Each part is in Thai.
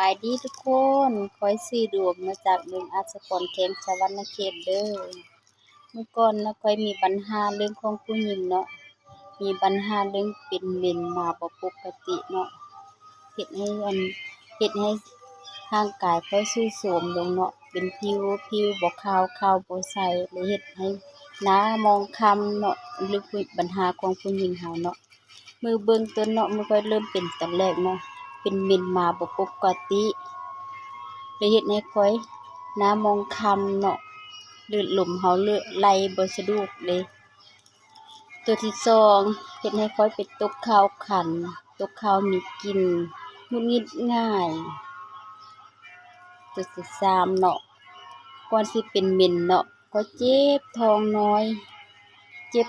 บายดีทุกคนคอยซื้อดวงมาจากเมืองอัสสกลแขวงสะหวรรณเขตเด้อเมื่อก่อนนะคอยมีปัญหาเรื่องของผู้หญิงเนาะมีปัญหาเรื่องเป็นเมนมาบ่ปกติเนาะเฮ็ดให้เฮ็ดให้ร่างกายค่อยทรุดโทรมลงเนาะเป็นผิวบ่ขาวบ่ใสและเฮ็ดให้หน้ามองคล้ำเนาะหรือปัญหาของผู้หญิงเฮาเนาะมือเบิ่งต้นเนาะมันก็เริ่มเป็นตอนแรกเนาะเป็นเมนมาบ่ปกติเลยเฮ็ดให้ข้อยหน้ามองคล้ำเนาะเลือดลมเฮาไหลบ่สะดวกเด้ตัวที่สองเฮ็ดให้ข้อยเป็นตกขาวคันตกขาวมีกลิ่นหงุดหงิดง่ายตัวที่สามเนาะก่อนสิเป็นเมนเนาะก็เจ็บท้องน้อยเจ็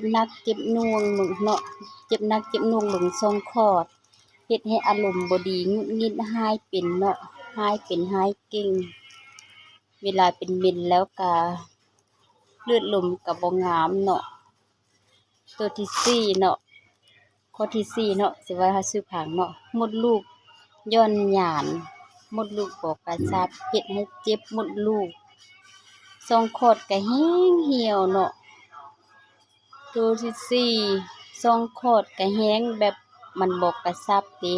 บหนักเจ็บหน่วงเนาะเจ็บหนักเจ็บหน่วงลงช่องคลอดเฮ็ดให้อารมณ์บ่ดีหงุดหงิดหายเป็นเนาะหายเป็นหายเก่งเวลาเป็นเมนแล้วก็เลือดลมก็บ่งามเนาะตัวที่สี่เนาะข้อที่สี่เนาะสิว่าชื่อผังเนาะมดลูกย่อนหย่านมดลูกบ่กระชับเฮ็ดให้เจ็บมดลูกช่องคลอดก็แห้งเหี่ยวเนาะตัวที่สี่ช่องคลอดก็แห้งแบบมันบ่กระชับเด้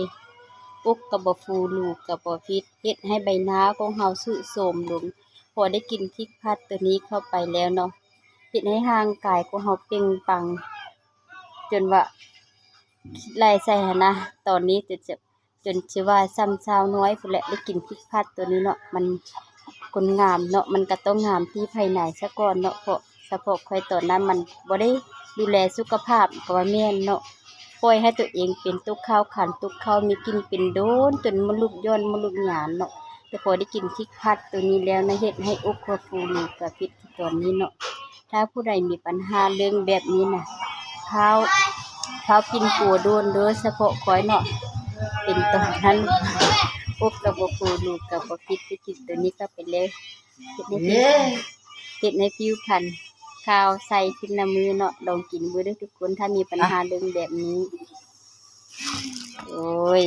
อกก็บ่ฟูลูกก็บ่ฟิตเฮ็ดให้ใบหน้าของเฮาทรุดโทรมลงพอได้กินพริกพัดตัวนี้เข้าไปแล้วเนาะเฮ็ดให้ร่างกายของเฮาเปล่งปลั่งจนว่าไล่ใส่หั้นนะตอนนี้จนสิว่าซ้ำสาวน้อยพู้นแหละได้กินพริกพัดตัวนี้เนาะมันคนงามเนาะมันก็ต้องงามที่ภายในซะก่อนเนาะเพราะเฉพาะข้อยตอนนั้นมันบ่ได้ดูแลสุขภาพก็ว่าแม่นเนาะปล่อยให้ตัวเองเป็นตุกขาวขันตุกขาวมีกลิ่นเป็นโดนจนมดลูกย่อนมดลูกหยานเนาะแต่พอได้กินพริกพัดตัวนี้แล้วนะเฮ็ดให้อกก็ฟูลูกก็ฟิตตอนนี้เนาะถ้าผู้ใดมีปัญหาเรื่องแบบนี้น่ะข้าวกินปัวโดนโดยเฉพาะข้อยเนาะเป็นตอนนั้นอกก็บ่ฟูลูกก็บ่ฟิตไปกินตัวนี้ก็ไปเลยเฮ็ดให้ผิวพรรณขาวใสขึ้นนะมือเนาะลองกินเบิ่งเด้อทุกคนถ้ามีปัญหาเรื่องแบบนี้โอ้ย